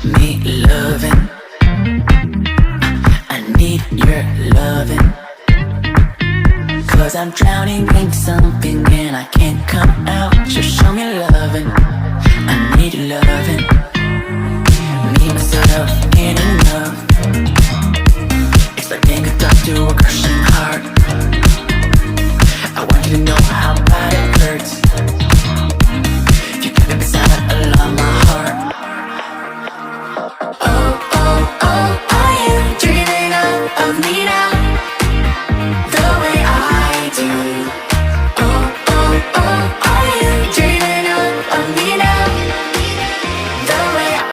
me loving. I need your loving. Cause I'm drowning in something and I can't come out. Just show me loving. I need your loving. Me, myself, ain't enough.